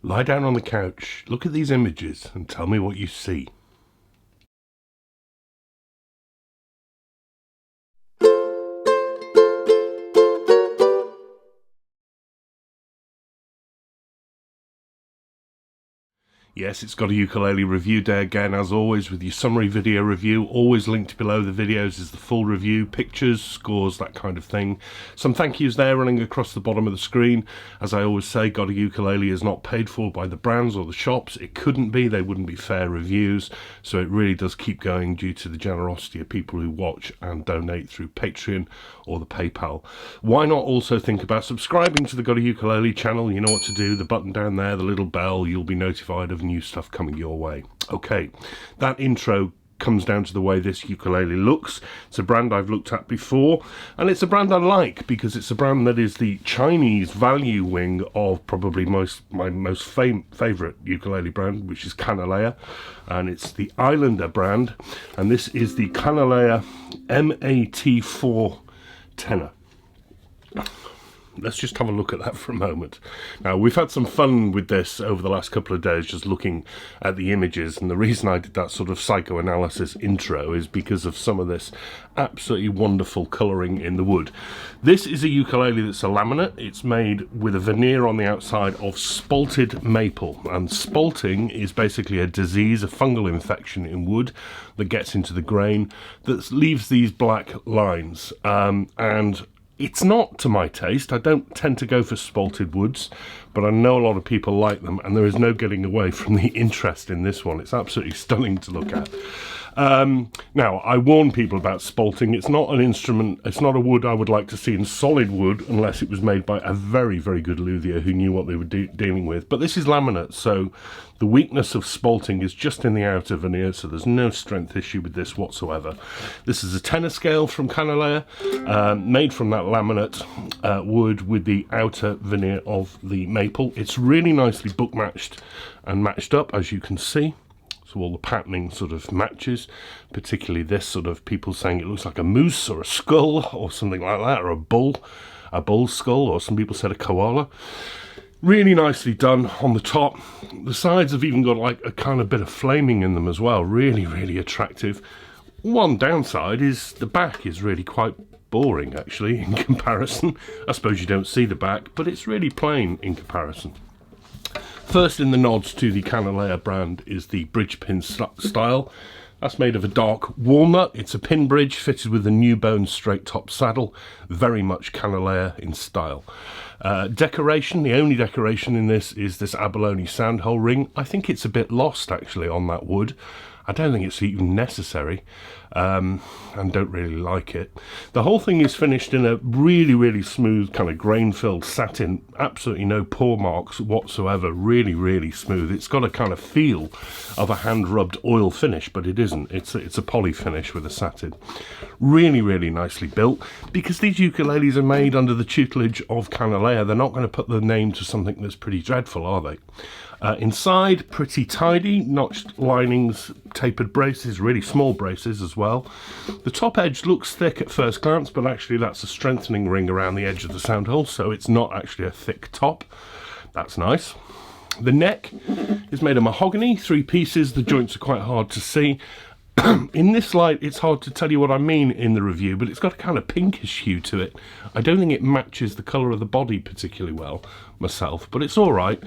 Lie down on the couch, look at these images, and tell me what you see. Yes, it's got a ukulele review day again, as always, with your summary video review. Always linked below the videos is the full review, pictures, scores, that kind of thing. Some thank yous there running across the bottom of the screen. As I always say, GotAUkulele is not paid for by the brands or the shops. It couldn't be, they wouldn't be fair reviews. So it really does keep going due to the generosity of people who watch and donate through Patreon or the PayPal. Why not also think about subscribing to the GotAUkulele channel? You know what to do, the button down there, the little bell, you'll be notified of new stuff coming your way. Okay, that intro comes down to the way this ukulele looks. It's a brand I've looked at before, and it's a brand I like because it's a brand that is the Chinese value wing of probably my most favourite ukulele brand, which is kanile'a, and it's the Islander brand, and this is the kanile'a MAT-4 Tenor. Let's just have a look at that for a moment. Now, we've had some fun with this over the last couple of days, just looking at the images, and the reason I did that sort of psychoanalysis intro is because of some of this absolutely wonderful colouring in the wood. This is a ukulele that's a laminate. It's made with a veneer on the outside of spalted maple, and spalting is basically a disease, a fungal infection in wood that gets into the grain that leaves these black lines, and it's not to my taste. I don't tend to go for spalted woods, but I know a lot of people like them, and there is no getting away from the interest in this one. It's absolutely stunning to look at. Now, I warn people about spalting. It's not an instrument, it's not a wood I would like to see in solid wood unless it was made by a very, very good luthier who knew what they were dealing with. But this is laminate, so the weakness of spalting is just in the outer veneer, so there's no strength issue with this whatsoever. This is a tenor scale from kanile'a, made from that laminate wood with the outer veneer of the maple. It's really nicely book matched and matched up, as you can see. So all the patterning sort of matches, particularly this sort of people saying it looks like a moose or a skull or something like that, or a bull skull, or some people said a koala. Really nicely done on the top. The sides have even got like a kind of bit of flaming in them as well. Really, really attractive. One downside is the back is really quite boring actually in comparison. I suppose you don't see the back, but it's really plain in comparison. First in the nods to the kanile'a brand is the bridge pin style. That's made of a dark walnut. It's a pin bridge fitted with a new bone straight top saddle. Very much kanile'a in style. Decoration, the only decoration in this is this abalone sandhole ring. I think it's a bit lost actually on that wood. I don't think it's even necessary, and don't really like it. The whole thing is finished in a really, really smooth kind of grain-filled satin. Absolutely no pore marks whatsoever. Really, really smooth. It's got a kind of feel of a hand-rubbed oil finish, but it isn't. It's a poly finish with a satin. Really, really nicely built. Because these ukuleles are made under the tutelage of kanile'a, they're not going to put the name to something that's pretty dreadful, are they? Inside, pretty tidy, notched linings, tapered braces, really small braces as well. The top edge looks thick at first glance, but actually that's a strengthening ring around the edge of the sound hole, so it's not actually a thick top. That's nice. The neck is made of mahogany, 3 pieces. The joints are quite hard to see. In this light, it's hard to tell you what I mean in the review, but it's got a kind of pinkish hue to it. I don't think it matches the colour of the body particularly well myself, but it's all right.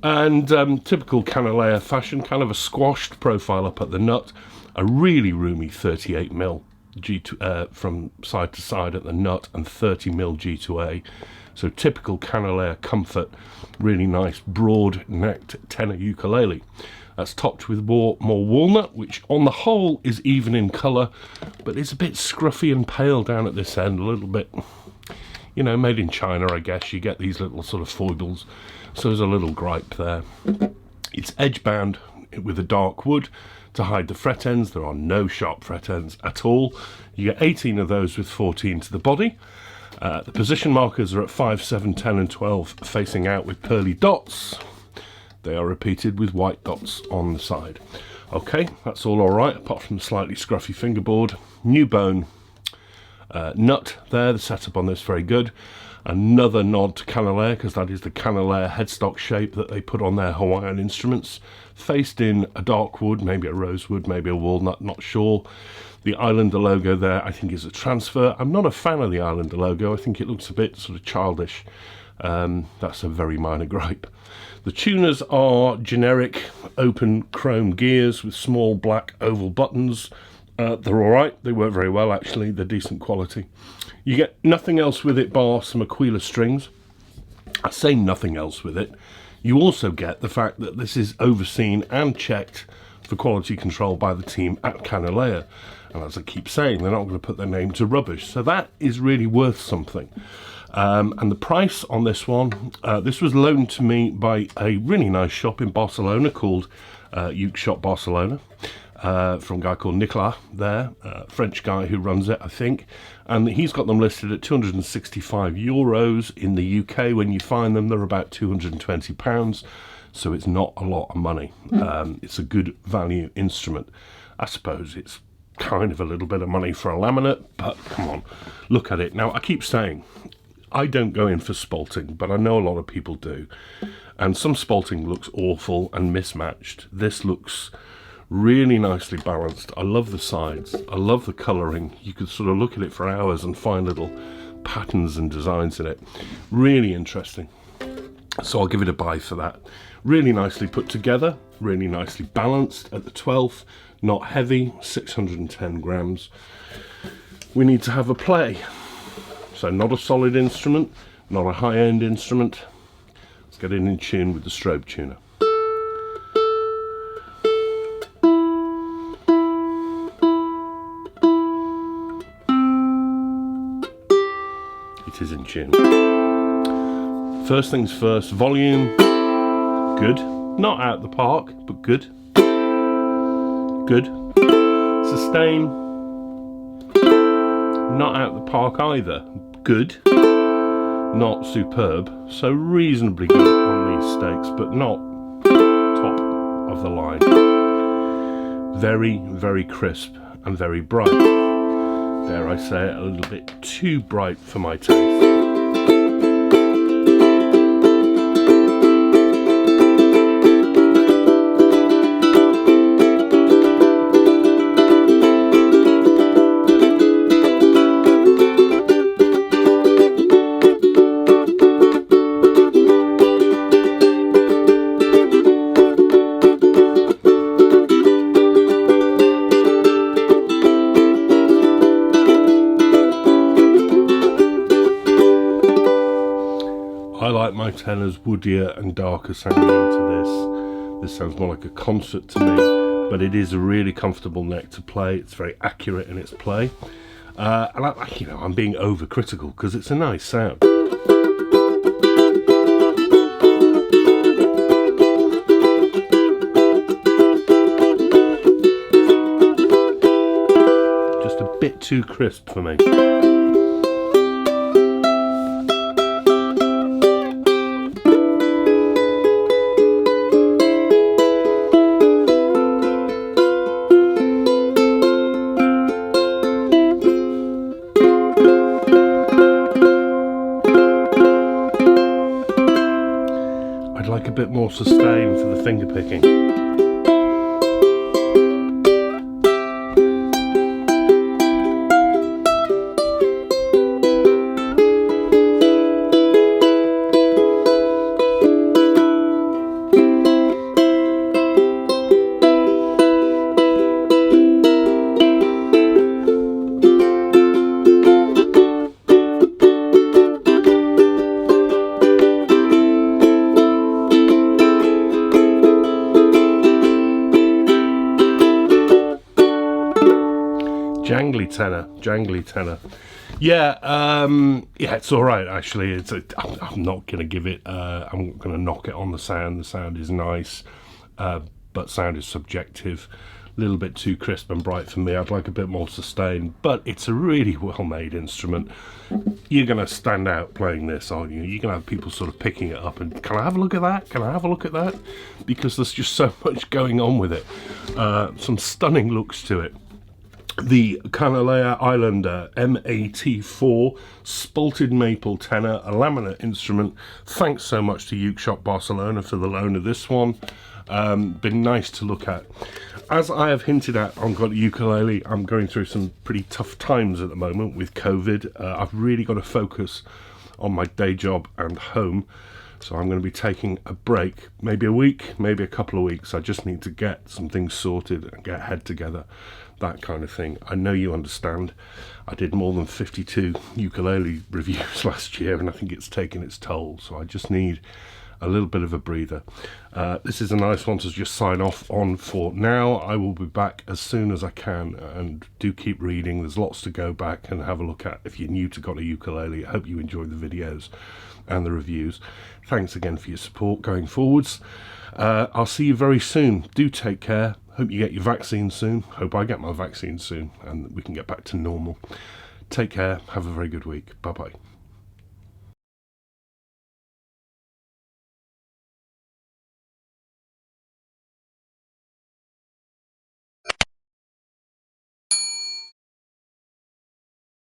And typical kanile'a fashion, kind of a squashed profile up at the nut, a really roomy 38mm from side to side at the nut, and 30mm G2A. So typical kanile'a comfort, really nice broad-necked tenor ukulele. That's topped with more walnut, which on the whole is even in colour, but it's a bit scruffy and pale down at this end, a little bit, you know, made in China, I guess. You get these little sort of foibles, so there's a little gripe there. It's edge bound with a dark wood to hide the fret ends. There are no sharp fret ends at all. You get 18 of those with 14 to the body. The position markers are at 5, 7, 10 and 12 facing out with pearly dots. They are repeated with white dots on the side. Okay, that's all alright, apart from the slightly scruffy fingerboard. New bone nut there, the setup on this very good. Another nod to kanile'a, because that is the kanile'a headstock shape that they put on their Hawaiian instruments. Faced in a dark wood, maybe a rosewood, maybe a walnut, not sure. The Islander logo there, I think, is a transfer. I'm not a fan of the Islander logo. I think it looks a bit sort of childish. That's a very minor gripe. The tuners are generic open chrome gears with small black oval buttons. They're alright, they work very well actually, they're decent quality. You get nothing else with it bar some Aquila strings. I say nothing else with it. You also get the fact that this is overseen and checked for quality control by the team at kanile'a. And as I keep saying, they're not going to put their name to rubbish. So that is really worth something. And the price on this one, this was loaned to me by a really nice shop in Barcelona called Uke Shop Barcelona, from a guy called Nicolas there, French guy who runs it, I think. And he's got them listed at €265 in the UK. When you find them, they're about £220. So it's not a lot of money. It's a good value instrument. I suppose it's kind of a little bit of money for a laminate, but come on, look at it. Now, I keep saying, I don't go in for spalting, but I know a lot of people do. And some spalting looks awful and mismatched. This looks really nicely balanced. I love the sides. I love the colouring. You could sort of look at it for hours and find little patterns and designs in it. Really interesting. So I'll give it a buy for that. Really nicely put together, really nicely balanced at the 12th, not heavy, 610 grams. We need to have a play. So not a solid instrument, not a high-end instrument. Let's get it in tune with the strobe tuner. It is in tune. First things first, volume, good. Not out the park, but good. Good. Sustain, not out the park either. Good. Not superb. So reasonably good on these stakes, but not top of the line. Very, very crisp and very bright. Dare I say it, a little bit too bright for my taste. I like my tenors woodier and darker sounding to this. This sounds more like a concert to me, but it is a really comfortable neck to play. It's very accurate in its play. And I'm being overcritical because it's a nice sound. Just a bit too crisp for me. I'd like a bit more sustain for the finger picking. Jangly tenor. Yeah, it's all right actually. I'm not gonna give it. I'm gonna knock it on the sound. The sound is nice, but sound is subjective. A little bit too crisp and bright for me. I'd like a bit more sustain, but it's a really well-made instrument. You're gonna stand out playing this, aren't you? You're gonna have people sort of picking it up and, can I have a look at that? Can I have a look at that? Because there's just so much going on with it. Some stunning looks to it. the Kanile'a Islander MAT-4 spalted maple tenor, a laminate instrument. Thanks so much to Uke Shop Barcelona for the loan of this one. Been nice to look at. As I have hinted at on GotAUkulele, I'm going through some pretty tough times at the moment with COVID. I've really got to focus on my day job and home, so I'm going to be taking a break, maybe a week, maybe a couple of weeks. I just need to get some things sorted and get head together, that kind of thing. I know you understand. I did more than 52 ukulele reviews last year, and I think it's taken its toll, so I just need a little bit of a breather. This is a nice one to just sign off on for now. I will be back as soon as I can, and do keep reading. There's lots to go back and have a look at if you're new to GotAUkulele. I hope you enjoyed the videos and the reviews. Thanks again for your support going forwards. I'll see you very soon. Do take care. Hope you get your vaccine soon. Hope I get my vaccine soon and we can get back to normal. Take care. Have a very good week. Bye bye.